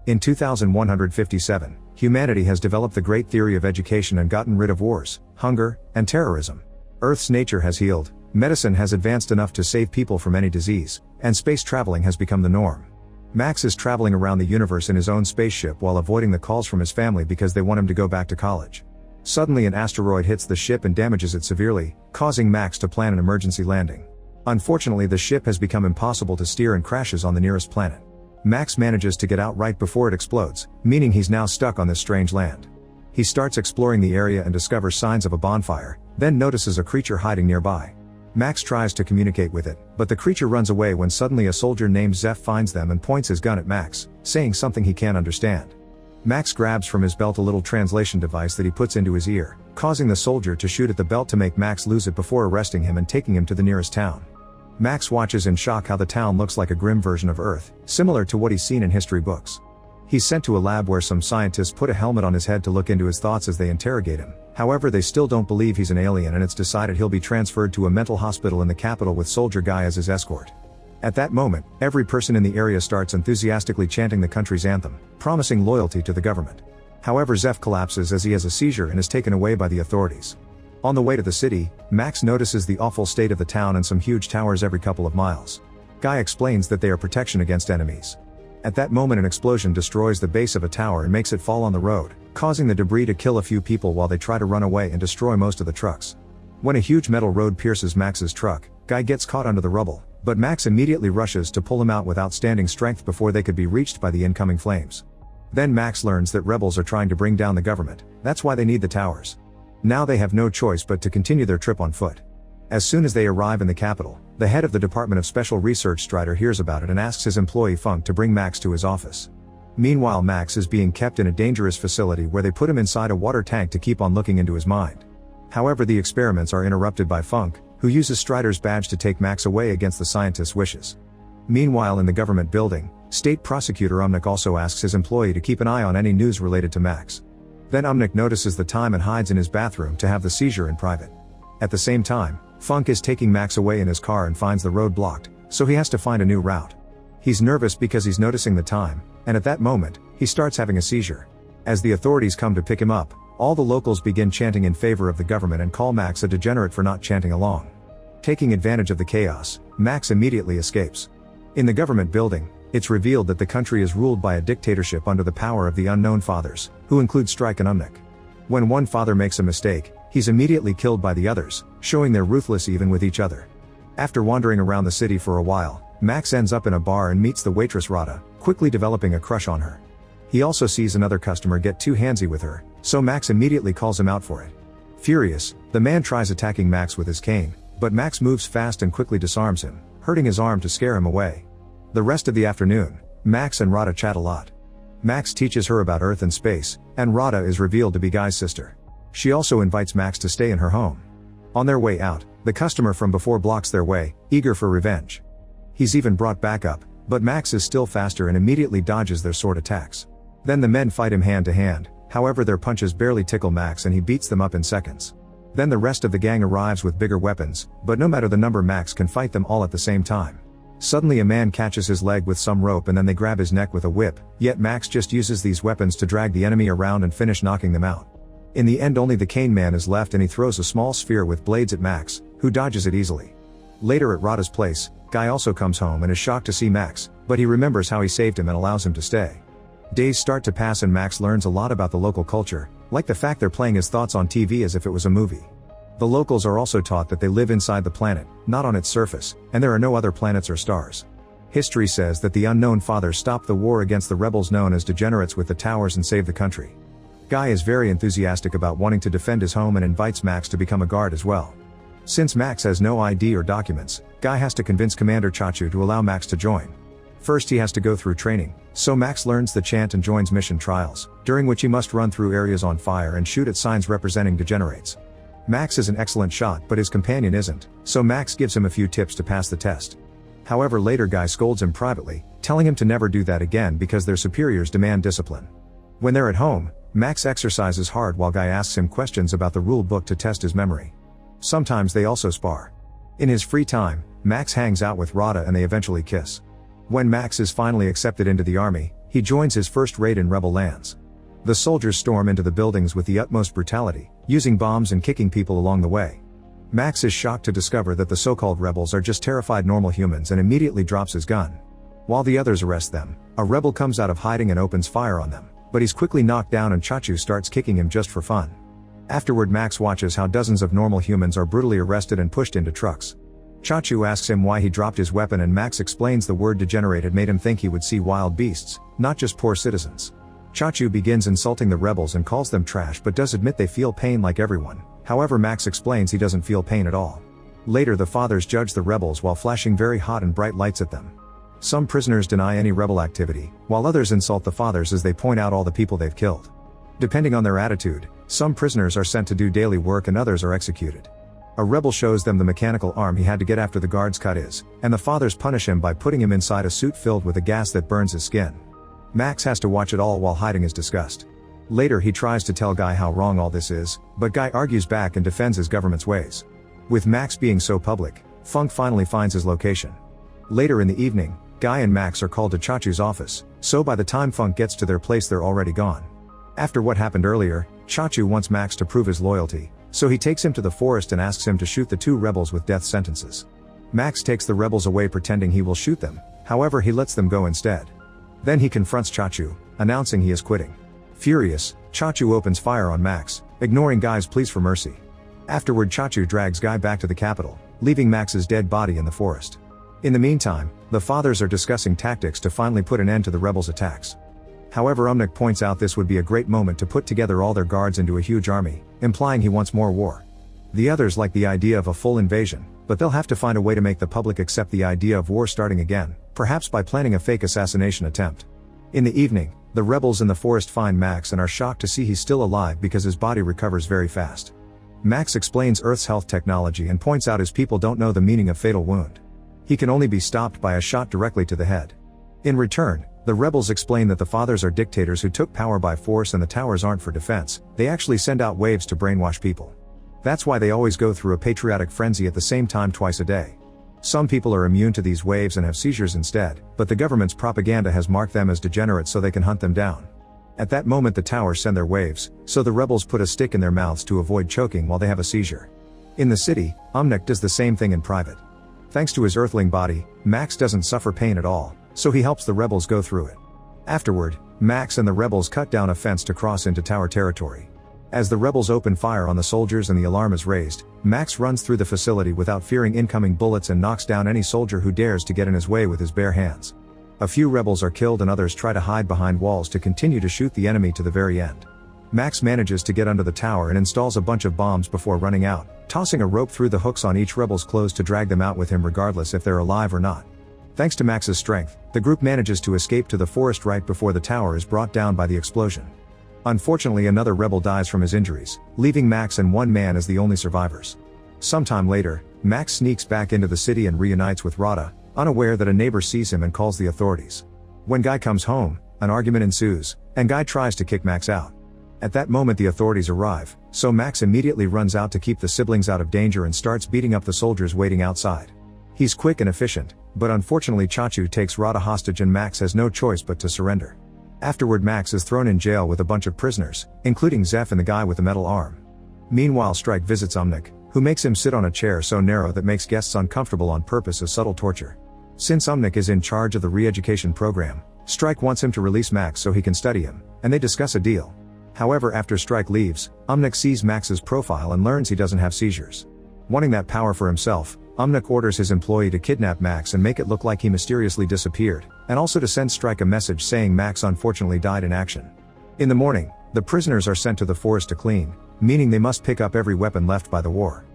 In 2157, humanity has developed the great theory of education and gotten rid of wars, hunger, and terrorism. Earth's nature has healed, medicine has advanced enough to save people from any disease, and space traveling has become the norm. Max is traveling around the universe in his own spaceship while avoiding the calls from his family because they want him to go back to college. Suddenly an asteroid hits the ship and damages it severely, causing Max to plan an emergency landing. Unfortunately, the ship has become impossible to steer and crashes on the nearest planet. Max manages to get out right before it explodes, meaning he's now stuck on this strange land. He starts exploring the area and discovers signs of a bonfire, then notices a creature hiding nearby. Max tries to communicate with it, but the creature runs away when suddenly a soldier named Zeph finds them and points his gun at Max, saying something he can't understand. Max grabs from his belt a little translation device that he puts into his ear, causing the soldier to shoot at the belt to make Max lose it before arresting him and taking him to the nearest town. Max watches in shock how the town looks like a grim version of Earth, similar to what he's seen in history books. He's sent to a lab where some scientists put a helmet on his head to look into his thoughts as they interrogate him. However, they still don't believe he's an alien, and it's decided he'll be transferred to a mental hospital in the capital with Soldier Guy as his escort. At that moment, every person in the area starts enthusiastically chanting the country's anthem, promising loyalty to the government. However, Zeph collapses as he has a seizure and is taken away by the authorities. On the way to the city, Max notices the awful state of the town and some huge towers every couple of miles. Guy explains that they are protection against enemies. At that moment, an explosion destroys the base of a tower and makes it fall on the road, causing the debris to kill a few people while they try to run away and destroy most of the trucks. When a huge metal road pierces Max's truck, Guy gets caught under the rubble, but Max immediately rushes to pull him out with outstanding strength before they could be reached by the incoming flames. Then Max learns that rebels are trying to bring down the government, that's why they need the towers. Now they have no choice but to continue their trip on foot. As soon as they arrive in the capital, the head of the Department of Special Research, Strider, hears about it and asks his employee Funk to bring Max to his office. Meanwhile, Max is being kept in a dangerous facility where they put him inside a water tank to keep on looking into his mind. However, the experiments are interrupted by Funk, who uses Strider's badge to take Max away against the scientist's wishes. Meanwhile, in the government building, State Prosecutor Umnik also asks his employee to keep an eye on any news related to Max. Then Umnik notices the time and hides in his bathroom to have the seizure in private. At the same time, Funk is taking Max away in his car and finds the road blocked, so he has to find a new route. He's nervous because he's noticing the time, and at that moment, he starts having a seizure. As the authorities come to pick him up, all the locals begin chanting in favor of the government and call Max a degenerate for not chanting along. Taking advantage of the chaos, Max immediately escapes. In the government building, it's revealed that the country is ruled by a dictatorship under the power of the Unknown Fathers, who include Strike and Umnik. When one father makes a mistake, he's immediately killed by the others, showing they're ruthless even with each other. After wandering around the city for a while, Max ends up in a bar and meets the waitress Rada, quickly developing a crush on her. He also sees another customer get too handsy with her, so Max immediately calls him out for it. Furious, the man tries attacking Max with his cane, but Max moves fast and quickly disarms him, hurting his arm to scare him away. The rest of the afternoon, Max and Rada chat a lot. Max teaches her about Earth and space, and Rada is revealed to be Guy's sister. She also invites Max to stay in her home. On their way out, the customer from before blocks their way, eager for revenge. He's even brought backup, but Max is still faster and immediately dodges their sword attacks. Then the men fight him hand to hand, however their punches barely tickle Max and he beats them up in seconds. Then the rest of the gang arrives with bigger weapons, but no matter the number, Max can fight them all at the same time. Suddenly a man catches his leg with some rope and then they grab his neck with a whip, yet Max just uses these weapons to drag the enemy around and finish knocking them out. In the end, only the cane man is left and he throws a small sphere with blades at Max, who dodges it easily. Later at Rada's place, Guy also comes home and is shocked to see Max, but he remembers how he saved him and allows him to stay. Days start to pass and Max learns a lot about the local culture, like the fact they're playing his thoughts on TV as if it was a movie. The locals are also taught that they live inside the planet, not on its surface, and there are no other planets or stars. History says that the Unknown Fathers stopped the war against the rebels known as degenerates with the towers and saved the country. Guy is very enthusiastic about wanting to defend his home and invites Max to become a guard as well. Since Max has no ID or documents, Guy has to convince Commander Chachu to allow Max to join. First he has to go through training, so Max learns the chant and joins mission trials, during which he must run through areas on fire and shoot at signs representing degenerates. Max is an excellent shot but his companion isn't, so Max gives him a few tips to pass the test. However, later Guy scolds him privately, telling him to never do that again because their superiors demand discipline. When they're at home, Max exercises hard while Guy asks him questions about the rule book to test his memory. Sometimes they also spar. In his free time, Max hangs out with Rada and they eventually kiss. When Max is finally accepted into the army, he He joins his first raid in rebel lands. The soldiers storm into the buildings with the utmost brutality, using bombs and kicking people along the way. Max is shocked to discover that the so-called rebels are just terrified normal humans and immediately drops his gun. While the others arrest them, a rebel comes out of hiding and opens fire on them, but he's quickly knocked down and Chachu starts kicking him just for fun. Afterward, Max watches how dozens of normal humans are brutally arrested and pushed into trucks. Chachu asks him why he dropped his weapon and Max explains the word degenerate had made him think he would see wild beasts, not just poor citizens. Chachu begins insulting the rebels and calls them trash but does admit they feel pain like everyone, however Max explains he doesn't feel pain at all. Later the fathers judge the rebels while flashing very hot and bright lights at them. Some prisoners deny any rebel activity, while others insult the fathers as they point out all the people they've killed. Depending on their attitude, some prisoners are sent to do daily work and others are executed. A rebel shows them the mechanical arm he had to get after the guards cut his, and the fathers punish him by putting him inside a suit filled with a gas that burns his skin. Max has to watch it all while hiding his disgust. Later he tries to tell Guy how wrong all this is, but Guy argues back and defends his government's ways. With Max being so public, Funk finally finds his location. Later in the evening, Guy and Max are called to Chachu's office, so by the time Funk gets to their place they're already gone. After what happened earlier, Chachu wants Max to prove his loyalty, so he takes him to the forest and asks him to shoot the two rebels with death sentences. Max takes the rebels away pretending he will shoot them, however he lets them go instead. Then he confronts Chachu, announcing he is quitting. Furious, Chachu opens fire on Max, ignoring Guy's pleas for mercy. Afterward Chachu drags Guy back to the capital, leaving Max's dead body in the forest. In the meantime, the fathers are discussing tactics to finally put an end to the rebels' attacks. However, Umnik points out this would be a great moment to put together all their guards into a huge army, implying he wants more war. The others like the idea of a full invasion, but they'll have to find a way to make the public accept the idea of war starting again, perhaps by planning a fake assassination attempt. In the evening, the rebels in the forest find Max and are shocked to see he's still alive because his body recovers very fast. Max explains Earth's health technology and points out his people don't know the meaning of fatal wound. He can only be stopped by a shot directly to the head. In return, the rebels explain that the fathers are dictators who took power by force and the towers aren't for defense, they actually send out waves to brainwash people. That's why they always go through a patriotic frenzy at the same time twice a day. Some people are immune to these waves and have seizures instead, but the government's propaganda has marked them as degenerates so they can hunt them down. At that moment the towers send their waves, so the rebels put a stick in their mouths to avoid choking while they have a seizure. In the city, Umnik does the same thing in private. Thanks to his earthling body, Max doesn't suffer pain at all, so he helps the rebels go through it. Afterward, Max and the rebels cut down a fence to cross into tower territory. As the rebels open fire on the soldiers and the alarm is raised, Max runs through the facility without fearing incoming bullets and knocks down any soldier who dares to get in his way with his bare hands. A few rebels are killed and others try to hide behind walls to continue to shoot the enemy to the very end. Max manages to get under the tower and installs a bunch of bombs before running out, tossing a rope through the hooks on each rebel's clothes to drag them out with him regardless if they're alive or not. Thanks to Max's strength, the group manages to escape to the forest right before the tower is brought down by the explosion. Unfortunately, another rebel dies from his injuries, leaving Max and one man as the only survivors. Sometime later, Max sneaks back into the city and reunites with Rada, unaware that a neighbor sees him and calls the authorities. When Guy comes home, an argument ensues, and Guy tries to kick Max out. At that moment the authorities arrive, so Max immediately runs out to keep the siblings out of danger and starts beating up the soldiers waiting outside. He's quick and efficient, but unfortunately Chachu takes Rada hostage and Max has no choice but to surrender. Afterward Max is thrown in jail with a bunch of prisoners, including Zeph and the guy with the metal arm. Meanwhile Strike visits Umnik, who makes him sit on a chair so narrow that makes guests uncomfortable on purpose as subtle torture. Since Umnik is in charge of the re-education program, Strike wants him to release Max so he can study him, and they discuss a deal. However, after Strike leaves, Umnik sees Max's profile and learns he doesn't have seizures. Wanting that power for himself, Umnik orders his employee to kidnap Max and make it look like he mysteriously disappeared, and also to send Strike a message saying Max unfortunately died in action. In the morning, the prisoners are sent to the forest to clean, meaning they must pick up every weapon left by the war.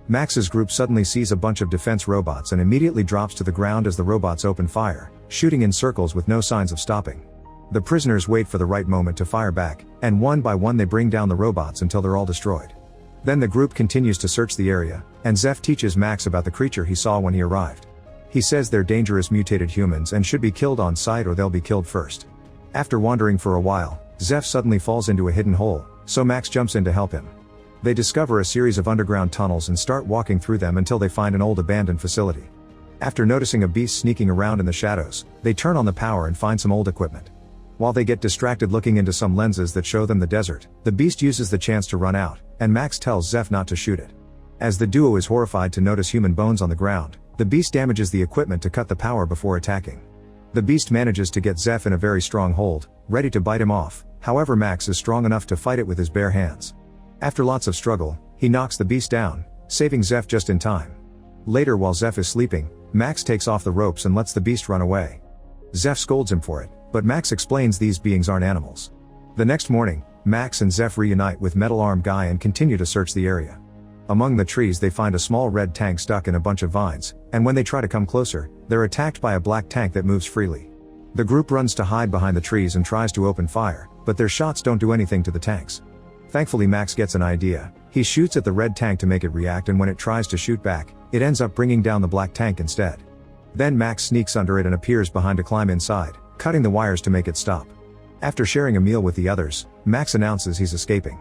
Max's group suddenly sees a bunch of defense robots and immediately drops to the ground as the robots open fire, shooting in circles with no signs of stopping. The prisoners wait for the right moment to fire back, and one by one they bring down the robots until they're all destroyed. Then the group continues to search the area, and Zeph teaches Max about the creature he saw when he arrived. He says they're dangerous mutated humans and should be killed on sight or they'll be killed first. After wandering for a while, Zeph suddenly falls into a hidden hole, so Max jumps in to help him. They discover a series of underground tunnels and start walking through them until they find an old abandoned facility. After noticing a beast sneaking around in the shadows, they turn on the power and find some old equipment. While they get distracted looking into some lenses that show them the desert, the beast uses the chance to run out, and Max tells Zeph not to shoot it. As the duo is horrified to notice human bones on the ground, the beast damages the equipment to cut the power before attacking. The beast manages to get Zeph in a very strong hold, ready to bite him off, however Max is strong enough to fight it with his bare hands. After lots of struggle, he knocks the beast down, saving Zeph just in time. Later while Zeph is sleeping, Max takes off the ropes and lets the beast run away. Zeph scolds him for it, but Max explains these beings aren't animals. The next morning, Max and Zeph reunite with Metal Arm Guy and continue to search the area. Among the trees they find a small red tank stuck in a bunch of vines, and when they try to come closer, they're attacked by a black tank that moves freely. The group runs to hide behind the trees and tries to open fire, but their shots don't do anything to the tanks. Thankfully Max gets an idea. He shoots at the red tank to make it react, and when it tries to shoot back, it ends up bringing down the black tank instead. Then Max sneaks under it and appears behind to climb inside, cutting the wires to make it stop. After sharing a meal with the others, Max announces he's escaping.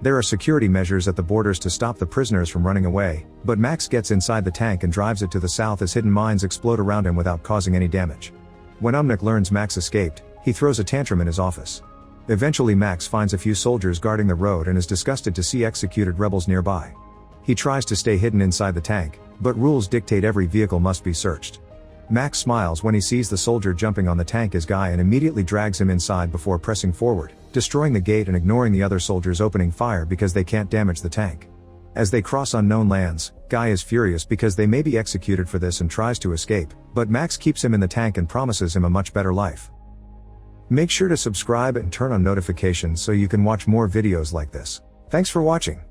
There are security measures at the borders to stop the prisoners from running away, but Max gets inside the tank and drives it to the south as hidden mines explode around him without causing any damage. When Umnik learns Max escaped, he throws a tantrum in his office. Eventually Max finds a few soldiers guarding the road and is disgusted to see executed rebels nearby. He tries to stay hidden inside the tank, but rules dictate every vehicle must be searched. Max smiles when he sees the soldier jumping on the tank as Guy and immediately drags him inside before pressing forward, destroying the gate and ignoring the other soldiers opening fire because they can't damage the tank. As they cross unknown lands, Guy is furious because they may be executed for this and tries to escape, but Max keeps him in the tank and promises him a much better life. Make sure to subscribe and turn on notifications so you can watch more videos like this. Thanks for watching.